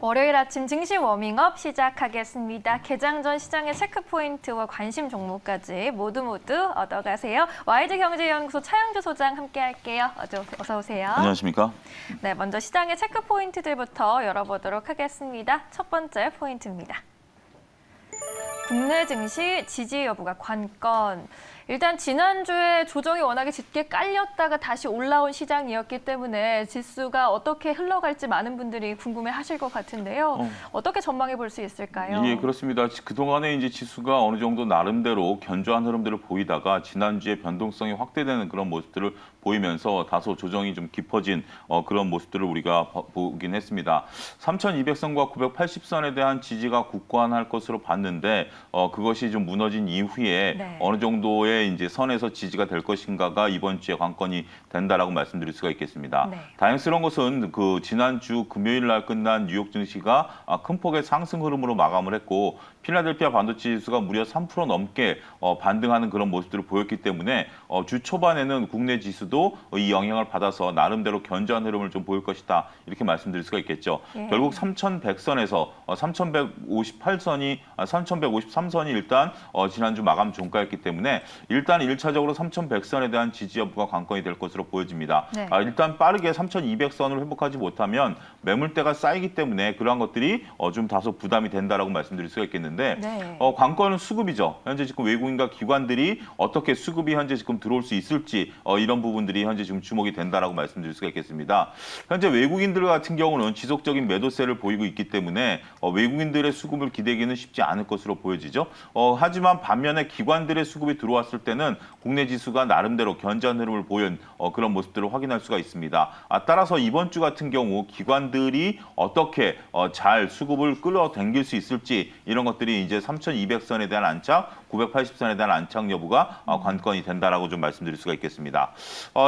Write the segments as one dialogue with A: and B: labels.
A: 월요일 아침 증시 워밍업 시작하겠습니다. 개장 전 시장의 체크포인트와 관심 종목까지 모두 얻어가세요. YG경제연구소 차영주 소장 함께할게요. 어서 오세요.
B: 안녕하십니까?
A: 네, 먼저 시장의 체크포인트들부터 열어보도록 하겠습니다. 첫 번째 포인트입니다. 국내 증시 지지 여부가 관건. 일단 지난주에 조정이 워낙에 짙게 깔렸다가 다시 올라온 시장이었기 때문에 지수가 어떻게 흘러갈지 많은 분들이 궁금해하실 것 같은데요. 어떻게 전망해 볼 수 있을까요?
B: 예, 그렇습니다. 그동안에 이제 지수가 어느 정도 나름대로 견조한 흐름들을 보이다가 지난주에 변동성이 확대되는 그런 모습들을 보이면서 다소 조정이 좀 깊어진 그런 모습들을 우리가 보긴 했습니다. 3,200선과 980선에 대한 지지가 굳건할 것으로 봤는데 그것이 좀 무너진 이후에
A: 네.
B: 어느 정도의 이제 선에서 지지가 될 것인가가 이번 주에 관건이 된다라고 말씀드릴 수가 있겠습니다.
A: 네.
B: 다행스러운 것은 그 지난주 금요일 날 끝난 뉴욕 증시가 큰 폭의 상승 흐름으로 마감을 했고 필라델피아 반도체 지수가 무려 3% 넘게 반등하는 그런 모습들을 보였기 때문에 주 초반에는 국내 지수도 이 영향을 받아서 나름대로 견조한 흐름을 좀 보일 것이다 이렇게 말씀드릴 수가 있겠죠.
A: 예.
B: 결국 3,100선에서 3,158선이 3,153선이 일단 지난주 마감 종가였기 때문에 일단 1차적으로 3,100선에 대한 지지 여부가 관건이 될 것으로 보여집니다.
A: 네.
B: 일단 빠르게 3,200선을 회복하지 못하면 매물대가 쌓이기 때문에 그러한 것들이 좀 다소 부담이 된다라고 말씀드릴 수가 있겠는데
A: 네.
B: 관건은 수급이죠. 현재 지금 외국인과 기관들이 어떻게 수급이 현재 지금 들어올 수 있을지 이런 부분들이 현재 지금 주목이 된다라고 말씀드릴 수가 있겠습니다. 현재 외국인들 같은 경우는 지속적인 매도세를 보이고 있기 때문에 외국인들의 수급을 기대기는 쉽지 않을 것으로 보여지죠. 하지만 반면에 기관들의 수급이 들어왔을 때는 국내 지수가 나름대로 견조한 흐름을 보인 그런 모습들을 확인할 수가 있습니다. 따라서 이번 주 같은 경우 기관들이 어떻게 잘 수급을 끌어당길 수 있을지 이런 것들이 이제 3,200선에 대한 안착, 980선에 대한 안착 여부가 관건이 된다라고 좀 말씀드릴 수가 있겠습니다.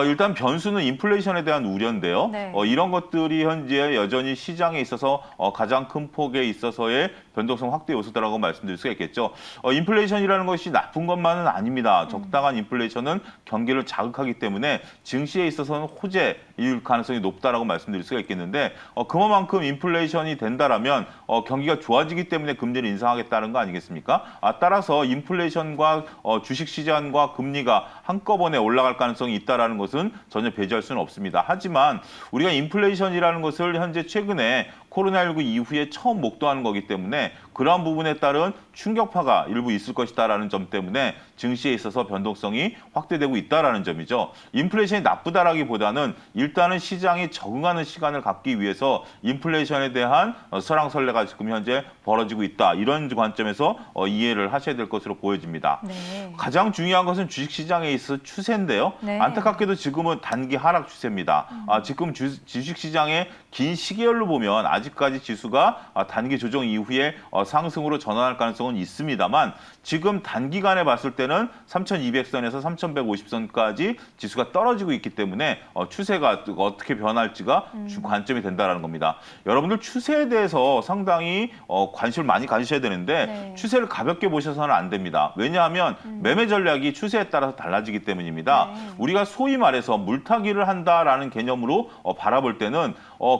B: 일단 변수는 인플레이션에 대한 우려인데요.
A: 네.
B: 이런 것들이 현재 여전히 시장에 있어서 가장 큰 폭에 있어서의 변동성 확대 요소다라고 말씀드릴 수가 있겠죠. 인플레이션이라는 것이 나쁜 것만은 아닙니다. 적당한 인플레이션은 경기를 자극하기 때문에 증시에 있어서는 호재일 가능성이 높다라고 말씀드릴 수가 있겠는데 그만큼 인플레이션이 된다라면 경기가 좋아지기 때문에 금리를 인상하겠다는 거 아니겠습니까? 따라서 인플레이션과 주식시장과 금리가 한꺼번에 올라갈 가능성이 있다는 것은 전혀 배제할 수는 없습니다. 하지만 우리가 인플레이션이라는 것을 현재 최근에 코로나19 이후에 처음 목도하는 거기 때문에 그러한 부분에 따른 충격파가 일부 있을 것이다라는 점 때문에 증시에 있어서 변동성이 확대되고 있다라는 점이죠. 인플레이션이 나쁘다라기보다는 일단은 시장이 적응하는 시간을 갖기 위해서 인플레이션에 대한 설왕설래가 지금 현재 벌어지고 있다. 이런 관점에서 이해를 하셔야 될 것으로 보여집니다.
A: 네.
B: 가장 중요한 것은 주식시장에 있어서 추세인데요.
A: 네.
B: 안타깝게도 지금은 단기 하락 추세입니다. 지금 주식시장의 긴 시계열로 보면 아직까지 지수가 단기 조정 이후에 상승으로 전환할 가능성은 있습니다만 지금 단기간에 봤을 때는 3,200선에서 3,150선까지 지수가 떨어지고 있기 때문에 추세가 어떻게 변할지가 관점이 된다는 겁니다. 여러분들 추세에 대해서 상당히 관심을 많이 가지셔야 되는데
A: 네.
B: 추세를 가볍게 보셔서는 안 됩니다. 왜냐하면 매매 전략이 추세에 따라서 달라지기 때문입니다.
A: 네.
B: 우리가 소위 말해서 물타기를 한다라는 개념으로 바라볼 때는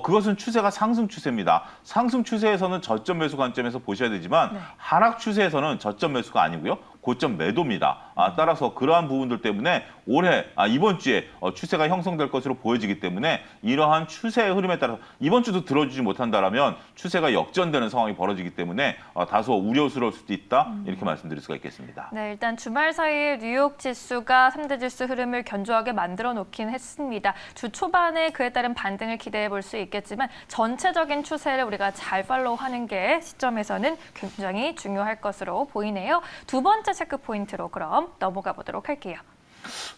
B: 그것은 추세가 상승 추세입니다. 상승 추세에서는 저점 매수 관점에서 보셔야 되지만
A: 네.
B: 하락 추세에서는 저점 매수가 아니고요. 고점 매도입니다. 따라서 그러한 부분들 때문에 올해 이번 주에 추세가 형성될 것으로 보여지기 때문에 이러한 추세의 흐름에 따라서 이번 주도 들어주지 못한다라면 추세가 역전되는 상황이 벌어지기 때문에 다소 우려스러울 수도 있다 이렇게 말씀드릴 수가 있겠습니다.
A: 네, 일단 주말 사이에 뉴욕 지수가 3대 지수 흐름을 견조하게 만들어 놓긴 했습니다. 주 초반에 그에 따른 반등을 기대해 볼 수 있겠지만 전체적인 추세를 우리가 잘 팔로우하는 게 시점에서는 굉장히 중요할 것으로 보이네요. 두 번째 체크 포인트로 그럼 넘어가 보도록 할게요.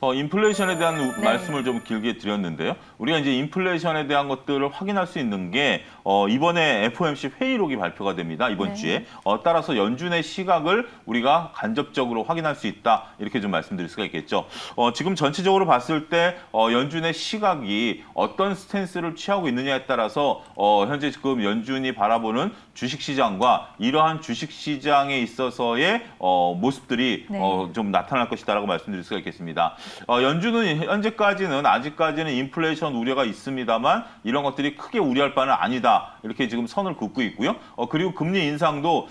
B: 인플레이션에 대한
A: 네.
B: 말씀을 좀 길게 드렸는데요. 우리가 이제 인플레이션에 대한 것들을 확인할 수 있는 게 이번에 FOMC 회의록이 발표가 됩니다. 이번
A: 네.
B: 주에. 따라서 연준의 시각을 우리가 간접적으로 확인할 수 있다. 이렇게 좀 말씀드릴 수가 있겠죠. 지금 전체적으로 봤을 때 연준의 시각이 어떤 스탠스를 취하고 있느냐에 따라서 현재 지금 연준이 바라보는 주식시장과 이러한 주식시장에 있어서의 모습들이
A: 네.
B: 좀 나타날 것이다라고 말씀드릴 수가 있겠습니다. 연준은 현재까지는 아직까지는 인플레이션 우려가 있습니다만 이런 것들이 크게 우려할 바는 아니다. 이렇게 지금 선을 긋고 있고요. 그리고 금리 인상도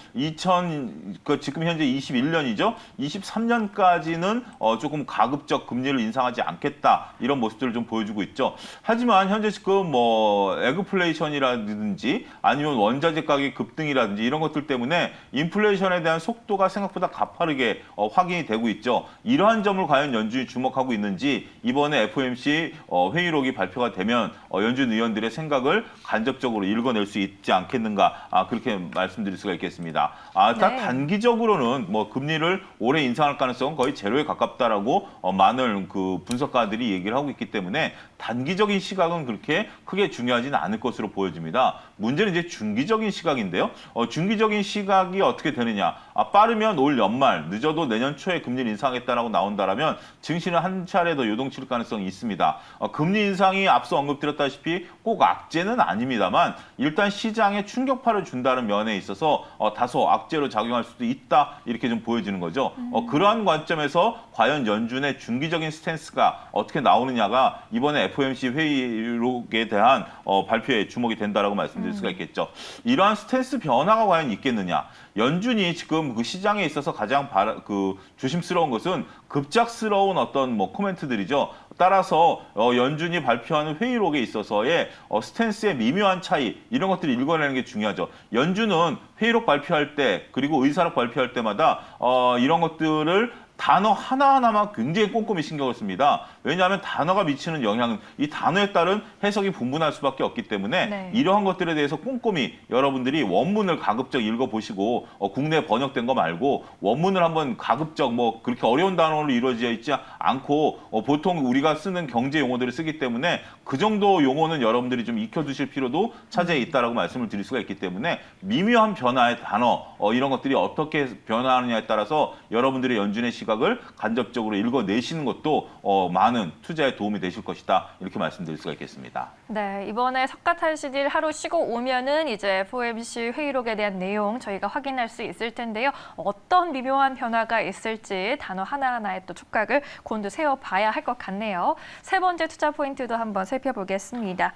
B: 지금 현재 21년이죠. 23년까지는 조금 가급적 금리를 인상하지 않겠다 이런 모습들을 좀 보여주고 있죠. 하지만 현재 지금 뭐 에그플레이션이라든지 아니면 원자재 가격 급등이라든지 이런 것들 때문에 인플레이션에 대한 속도가 생각보다 가파르게 확인이 되고 있죠. 이러한 점을 과연 연준이 주목하고 있는지 이번에 FOMC 회의록이 발표가 되면 연준 의원들의 생각을 간접적으로 읽어낼 수 있지 않겠는가 그렇게 말씀드릴 수가 있겠습니다. 딱 단기적으로는 뭐 금리를 올해 인상할 가능성은 거의 제로에 가깝다라고 많은 그 분석가들이 얘기를 하고 있기 때문에 단기적인 시각은 그렇게 크게 중요하지는 않을 것으로 보여집니다. 문제는 이제 중기적인 시각인데요. 중기적인 시각이 어떻게 되느냐. 빠르면 올 연말, 늦어도 내년 초에 금리를 인상하겠다라고 나온다라면 증시는 한 차례 더 요동칠 가능성이 있습니다. 금리 인상이 앞서 언급드렸다시피 꼭 악재는 아닙니다만 일단 시장에 충격파를 준다는 면에 있어서 다소 악재로 작용할 수도 있다 이렇게 좀 보여지는 거죠. 그러한 관점에서 과연 연준의 중기적인 스탠스가 어떻게 나오느냐가 이번에 FOMC 회의록에 대한 발표에 주목이 된다라고 말씀드릴 수가 있겠죠. 이러한 스탠스 변화가 과연 있겠느냐. 연준이 지금 그 시장에 있어서 가장 조심스러운 것은 급작스러운 어떤 뭐 코멘트들이죠. 따라서 연준이 발표하는 회의록에 있어서의 스탠스의 미묘한 차이 이런 것들을 읽어내는 게 중요하죠. 연준은 회의록 발표할 때 그리고 의사록 발표할 때마다 이런 것들을 단어 하나하나만 굉장히 꼼꼼히 신경을 씁니다. 왜냐하면 단어가 미치는 영향은 이 단어에 따른 해석이 분분할 수밖에 없기 때문에 이러한 것들에 대해서 꼼꼼히 여러분들이 원문을 가급적 읽어보시고 국내 번역된 거 말고 원문을 한번 가급적 뭐 그렇게 어려운 단어로 이루어져 있지 않고 보통 우리가 쓰는 경제 용어들을 쓰기 때문에 그 정도 용어는 여러분들이 좀 익혀두실 필요도 차제에 있다라고 말씀을 드릴 수가 있기 때문에 미묘한 변화의 단어 이런 것들이 어떻게 변화하느냐에 따라서 여러분들의 연준의 시각을 간접적으로 읽어내시는 것도 많은 투자에 도움이 되실 것이다. 이렇게 말씀드릴 수가 있겠습니다.
A: 네, 이번에 석가탄신일 하루 쉬고 오면은 이제 FOMC 회의록에 대한 내용 저희가 확인할 수 있을 텐데요. 어떤 미묘한 변화가 있을지 단어 하나하나에 또 촉각을 곤두세워봐야 할 것 같네요. 세 번째 투자 포인트도 한번 살펴보겠습니다.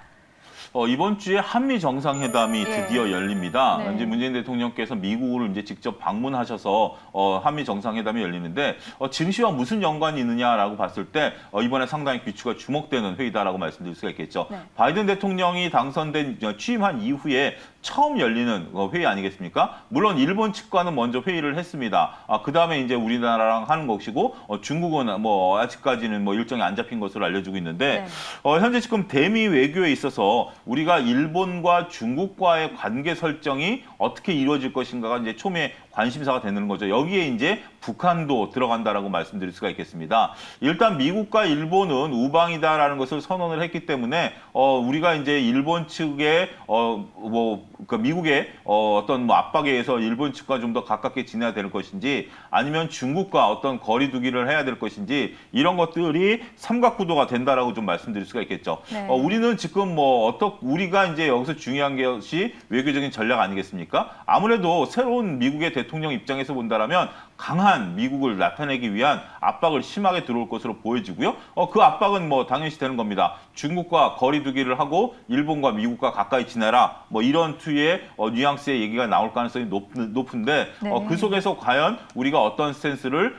B: 이번 주에 한미 정상회담이 드디어 열립니다.
A: 네.
B: 이제 문재인 대통령께서 미국을 이제 직접 방문하셔서 한미 정상회담이 열리는데 증시와 무슨 연관이 있느냐라고 봤을 때 이번에 상당히 귀추가 주목되는 회의다라고 말씀드릴 수가 있겠죠. 바이든 대통령이 당선된 취임한 이후에 처음 열리는 회의 아니겠습니까? 물론 일본 측과는 먼저 회의를 했습니다. 그 다음에 이제 우리나라랑 하는 것이고 중국은 뭐 아직까지는 뭐 일정이 안 잡힌 것으로 알려지고 있는데 현재 지금 대미 외교에 있어서 우리가 일본과 중국과의 관계 설정이 어떻게 이루어질 것인가가 이제 초미의 관심사가 되는 거죠. 여기에 이제 북한도 들어간다라고 말씀드릴 수가 있겠습니다. 일단 미국과 일본은 우방이다라는 것을 선언을 했기 때문에 우리가 이제 일본 측의 미국의 어떤 뭐 압박에 의해서 일본 측과 좀 더 가깝게 지내야 될 것인지 아니면 중국과 어떤 거리 두기를 해야 될 것인지 이런 것들이 삼각구도가 된다라고 좀 말씀드릴 수가 있겠죠. 우리는 지금 우리가 이제 여기서 중요한 것이 외교적인 전략 아니겠습니까? 아무래도 새로운 미국의 대통령 입장에서 본다라면 강한 미국을 나타내기 위한 압박을 심하게 들어올 것으로 보여지고요. 그 압박은 뭐 당연시 되는 겁니다. 중국과 거리 두기를 하고 일본과 미국과 가까이 지내라. 뭐 이런 투의 뉘앙스의 얘기가 나올 가능성이 높은데 그 속에서 과연 우리가 어떤 스탠스를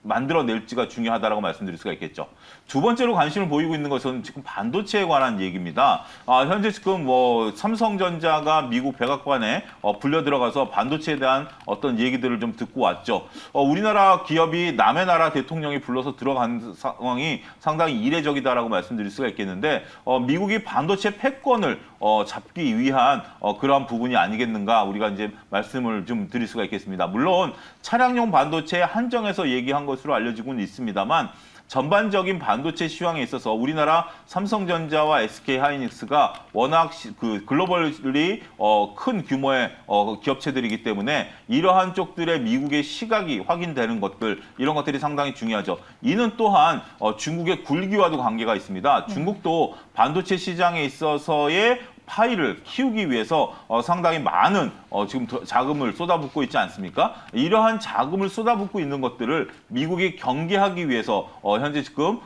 B: 만들어낼지가 중요하다라고 말씀드릴 수가 있겠죠. 두 번째로 관심을 보이고 있는 것은 지금 반도체에 관한 얘기입니다. 현재 지금 삼성전자가 미국 백악관에 불려 들어가서 반도체에 대한 어떤 얘기들을 좀 듣고 왔죠. 우리나라 기업이 남의 나라 대통령이 불러서 들어간 상황이 상당히 이례적이다라고 말씀드릴 수가 있겠는데 미국이 반도체 패권을 잡기 위한 그러한 부분이 아니겠는가 우리가 이제 말씀을 좀 드릴 수가 있겠습니다. 물론 차량용 반도체에 한정해서 얘기한 것으로 알려지고는 있습니다만 전반적인 반도체 시황에 있어서 우리나라 삼성전자와 SK하이닉스가 워낙 글로벌리 큰 규모의 기업체들이기 때문에 이러한 쪽들의 미국의 시각이 확인되는 것들 이런 것들이 상당히 중요하죠. 이는 또한 중국의 굴기와도 관계가 있습니다. 중국도 반도체 시장에 있어서의 파이를 키우기 위해서 상당히 많은 지금 자금을 쏟아붓고 있지 않습니까? 이러한 자금을 쏟아붓고 있는 것들을 미국이 경계하기 위해서 현재 지금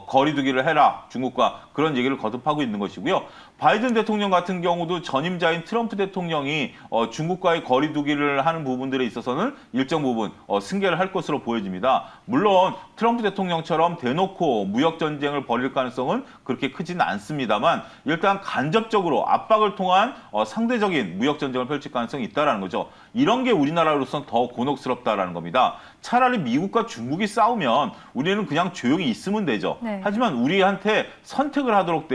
B: 거리두기를 해라 중국과 그런 얘기를 거듭하고 있는 것이고요. 바이든 대통령 같은 경우도 전임자인 트럼프 대통령이 중국과의 거리두기를 하는 부분들에 있어서는 일정 부분 승계를 할 것으로 보여집니다. 물론 트럼프 대통령처럼 대놓고 무역 전쟁을 벌일 가능성은 그렇게 크지는 않습니다만 일단 간접적으로 압박을 통한 상대적인 무역 전쟁을 펼칠 가능성이 있다는 거죠. 이런 게 우리나라로서는 더 곤혹스럽다라는 겁니다. 차라리 미국과 중국이 싸우면 우리는 그냥 조용히 있으면 되죠.
A: 네.
B: 하지만 우리한테 선택을 하도록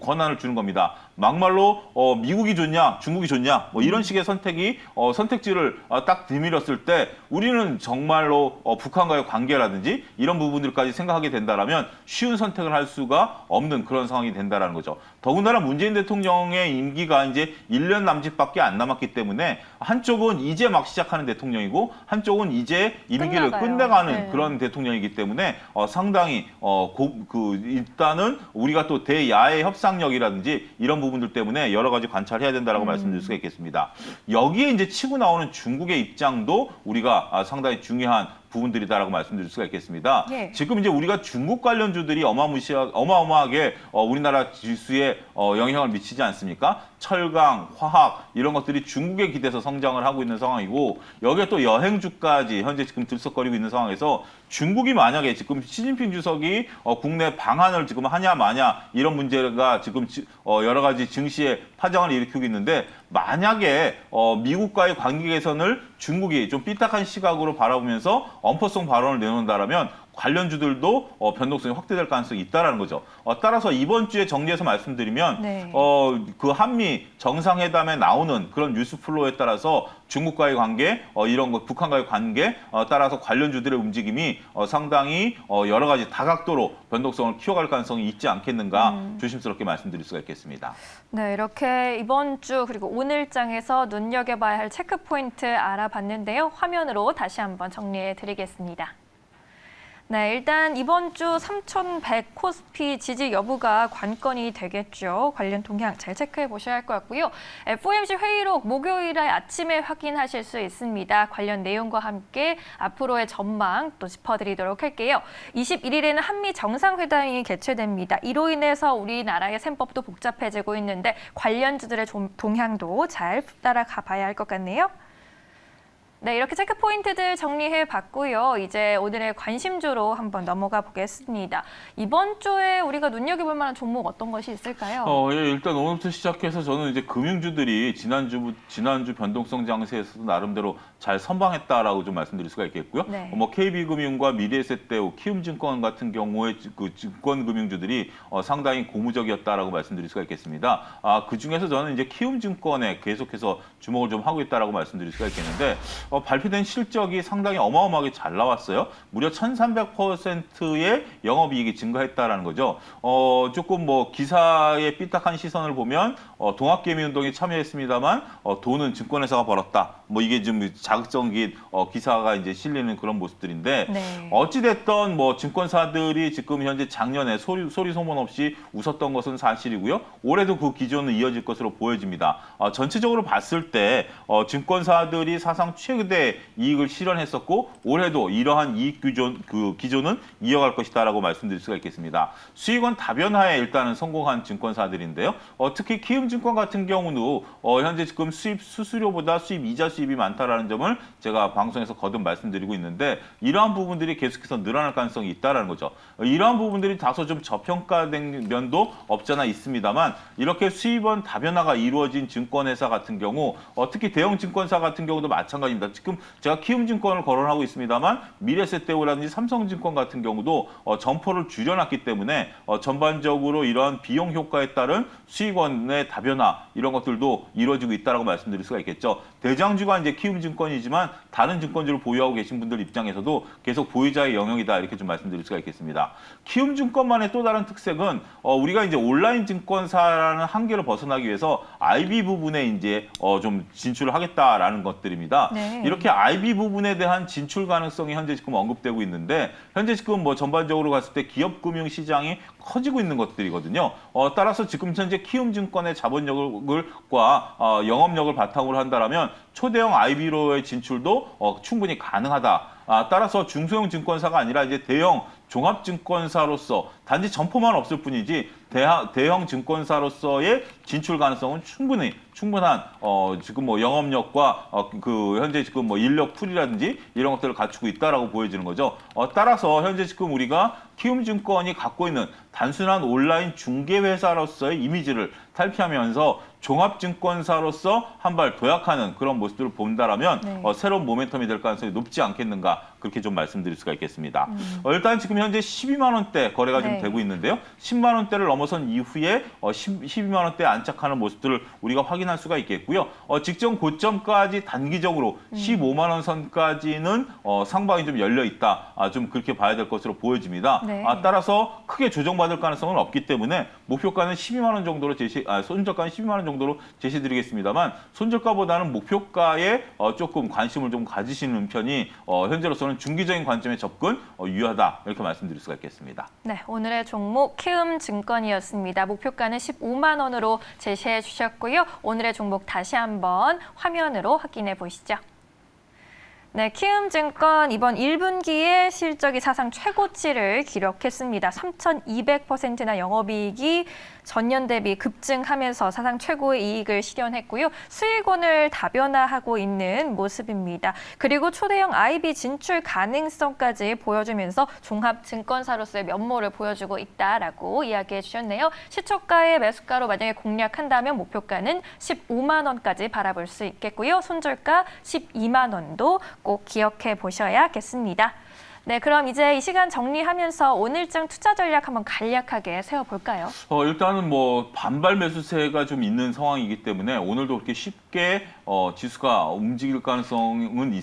B: 권한을 주는 겁니다. 막말로 미국이 좋냐, 중국이 좋냐, 뭐 이런 식의 선택지를 딱 들밀었을 때 우리는 정말로 북한과의 관계라든지 이런 부분들까지 생각하게 된다라면 쉬운 선택을 할 수가 없는 그런 상황이 된다라는 거죠. 더군다나 문재인 대통령의 임기가 이제 1년 남짓밖에 안 남았기 때문에 한쪽은 이제 막 시작하는 대통령이고 한쪽은 이제 임기를 끝내가는
A: 네.
B: 그런 대통령이기 때문에 상당히 일단은 우리가 또 대야의 협상력이라든지 이런 부분들 때문에 여러 가지 관찰해야 된다라고 말씀드릴 수가 있겠습니다. 여기에 이제 치고 나오는 중국의 입장도 우리가 상당히 중요한 부분들이다라고 말씀드릴 수가 있겠습니다.
A: 예.
B: 지금 이제 우리가 중국 관련주들이 어마어마하게 우리나라 지수에 영향을 미치지 않습니까? 철강, 화학 이런 것들이 중국에 기대서 성장을 하고 있는 상황이고 여기에 또 여행주까지 현재 지금 들썩거리고 있는 상황에서 중국이 만약에 지금 시진핑 주석이 국내 방한을 지금 하냐 마냐 이런 문제가 지금 여러 가지 증시에 파장을 일으키고 있는데 만약에 미국과의 관계 개선을 중국이 좀 삐딱한 시각으로 바라보면서 엄포성 발언을 내놓는다라면 관련주들도 변동성이 확대될 가능성이 있다라는 거죠. 따라서 이번 주에 정리해서 말씀드리면
A: 네.
B: 그 한미 정상회담에 나오는 그런 뉴스 플로우에 따라서 중국과의 관계, 이런 것, 북한과의 관계 따라서 관련주들의 움직임이 상당히 여러 가지 다각도로 변동성을 키워갈 가능성이 있지 않겠는가 조심스럽게 말씀드릴 수가 있겠습니다.
A: 네, 이렇게 이번 주 그리고 오늘장에서 눈여겨봐야 할 체크 포인트 알아봤는데요. 화면으로 다시 한번 정리해 드리겠습니다. 네, 일단 이번 주 3,100 코스피 지지 여부가 관건이 되겠죠. 관련 동향 잘 체크해 보셔야 할 것 같고요. FOMC 회의록 목요일에 아침에 확인하실 수 있습니다. 관련 내용과 함께 앞으로의 전망 또 짚어드리도록 할게요. 21일에는 한미 정상회담이 개최됩니다. 이로 인해서 우리나라의 셈법도 복잡해지고 있는데 관련주들의 동향도 잘 따라가 봐야 할 것 같네요. 네, 이렇게 체크 포인트들 정리해 봤고요. 이제 오늘의 관심주로 한번 넘어가 보겠습니다. 이번 주에 우리가 눈여겨볼 만한 종목 어떤 것이 있을까요?
B: 예, 일단 오늘부터 시작해서 저는 이제 금융주들이 지난주 변동성 장세에서도 나름대로 잘 선방했다라고 좀 말씀드릴 수가 있겠고요.
A: 네.
B: KB금융과 미래에셋대우, 키움증권 같은 경우에 그 증권금융주들이 상당히 고무적이었다라고 말씀드릴 수가 있겠습니다. 그 중에서 저는 이제 키움증권에 계속해서 주목을 좀 하고 있다라고 말씀드릴 수가 있겠는데. 발표된 실적이 상당히 어마어마하게 잘 나왔어요. 무려 1,300%의 영업이익이 증가했다라는 거죠. 조금 뭐 기사의 삐딱한 시선을 보면 동학개미운동에 참여했습니다만 돈은 증권회사가 벌었다. 뭐 이게 좀 자극적인 기사가 이제 실리는 그런 모습들인데
A: 네.
B: 어찌됐던 뭐 증권사들이 지금 현재 작년에 소리 소문 없이 웃었던 것은 사실이고요. 올해도 그 기조는 이어질 것으로 보여집니다. 전체적으로 봤을 때 증권사들이 사상 최대 이익을 실현했었고 올해도 이러한 이익 기조는 이어갈 것이다라고 말씀드릴 수가 있겠습니다. 수익원 다변화에 일단은 성공한 증권사들인데요. 특히 키움증권 같은 경우도 현재 지금 수입 수수료보다 수입 이자 수입이 많다라는 점을 제가 방송에서 거듭 말씀드리고 있는데 이러한 부분들이 계속해서 늘어날 가능성이 있다라는 거죠. 이러한 부분들이 다소 좀 저평가된 면도 없잖아 있습니다만 이렇게 수입원 다변화가 이루어진 증권회사 같은 경우 특히 대형 증권사 같은 경우도 마찬가지입니다. 지금 제가 키움증권을 거론하고 있습니다만 미래에셋대우라든지 삼성증권 같은 경우도 점포를 줄여놨기 때문에 전반적으로 이러한 비용 효과에 따른 수익원의 다변화 이런 것들도 이루어지고 있다라고 말씀드릴 수가 있겠죠. 대장주가 이제 키움증권이지만 다른 증권주를 보유하고 계신 분들 입장에서도 계속 보유자의 영역이다 이렇게 좀 말씀드릴 수가 있겠습니다. 키움증권만의 또 다른 특색은 우리가 이제 온라인 증권사라는 한계를 벗어나기 위해서 IB 부분에 이제 좀 진출을 하겠다라는 것들입니다.
A: 네. 네.
B: 이렇게 IB 부분에 대한 진출 가능성이 현재 지금 언급되고 있는데 현재 지금 뭐 전반적으로 갔을 때 기업 금융 시장이 커지고 있는 것들이거든요. 따라서 지금 현재 키움증권의 자본력과 영업력을 바탕으로 한다라면 초대형 IB로의 진출도 충분히 가능하다. 따라서 중소형 증권사가 아니라 이제 대형 종합증권사로서 단지 점포만 없을 뿐이지 대형 증권사로서의 진출 가능성은 충분한 지금 뭐 영업력과 그 현재 지금 뭐 인력 풀이라든지 이런 것들을 갖추고 있다라고 보여지는 거죠. 따라서 현재 지금 우리가 키움증권이 갖고 있는 단순한 온라인 중개회사로서의 이미지를 탈피하면서 종합증권사로서 한 발 도약하는 그런 모습들을 본다라면
A: 네.
B: 새로운 모멘텀이 될 가능성이 높지 않겠는가 그렇게 좀 말씀드릴 수가 있겠습니다. 일단 지금 현재 12만 원대 거래가 좀
A: 네.
B: 되고 있는데요. 10만 원대를 넘어선 이후에 12만 원대에 안착하는 모습들을 우리가 확인할 수가 있겠고요. 직전 고점까지 단기적으로 15만 원 선까지는 상방이 좀 열려 있다. 좀 그렇게 봐야 될 것으로 보여집니다.
A: 네.
B: 따라서 크게 조정받을 가능성은 없기 때문에 목표가는 12만 원 정도로 손절가는 12만 원 정도로 제시드리겠습니다만 손절가보다는 목표가에 조금 관심을 좀 가지시는 편이 현재로서는 중기적인 관점의 접근 유효하다 이렇게 말씀드릴 수가 있겠습니다.
A: 네, 오늘의 종목 키움증권이었습니다. 목표가는 15만 원으로 제시해 주셨고요. 오늘의 종목 다시 한번 화면으로 확인해 보시죠. 네, 키움증권 이번 1분기에 실적이 사상 최고치를 기록했습니다. 3,200%나 영업이익이 전년 대비 급증하면서 사상 최고의 이익을 실현했고요. 수익원을 다변화하고 있는 모습입니다. 그리고 초대형 IB 진출 가능성까지 보여주면서 종합증권사로서의 면모를 보여주고 있다라고 이야기해 주셨네요. 시초가의 매수가로 만약에 공략한다면 목표가는 15만 원까지 바라볼 수 있겠고요. 손절가 12만 원도 꼭 기억해 보셔야겠습니다. 네, 그럼 이제 이 시간 정리하면서 오늘장 투자 전략 한번 간략하게 세워볼까요?
B: 일단은 뭐 반발 매수세가 좀 있는 상황이기 때문에 오늘도 그렇게 쉽게 지수가 움직일 가능성은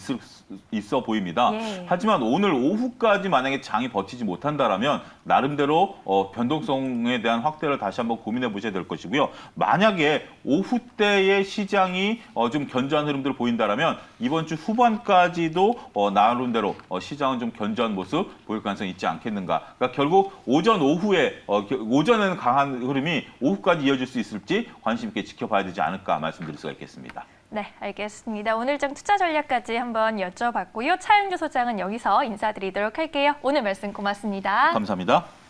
B: 있어 보입니다.
A: 예.
B: 하지만 오늘 오후까지 만약에 장이 버티지 못한다라면 나름대로 변동성에 대한 확대를 다시 한번 고민해 보셔야 될 것이고요. 만약에 오후 때의 시장이 좀 견조한 흐름들을 보인다라면 이번 주 후반까지도 나름대로 시장은 좀 견조한 모습 보일 가능성이 있지 않겠는가. 그러니까 결국 오전 오후에 오전에는 강한 흐름이 오후까지 이어질 수 있을지 관심 있게 지켜봐야 되지 않을까 말씀드릴 수가 있겠습니다.
A: 네, 알겠습니다. 오늘장 투자 전략까지 한번 여쭤봤고요. 차영주 소장은 여기서 인사드리도록 할게요. 오늘 말씀 고맙습니다.
B: 감사합니다.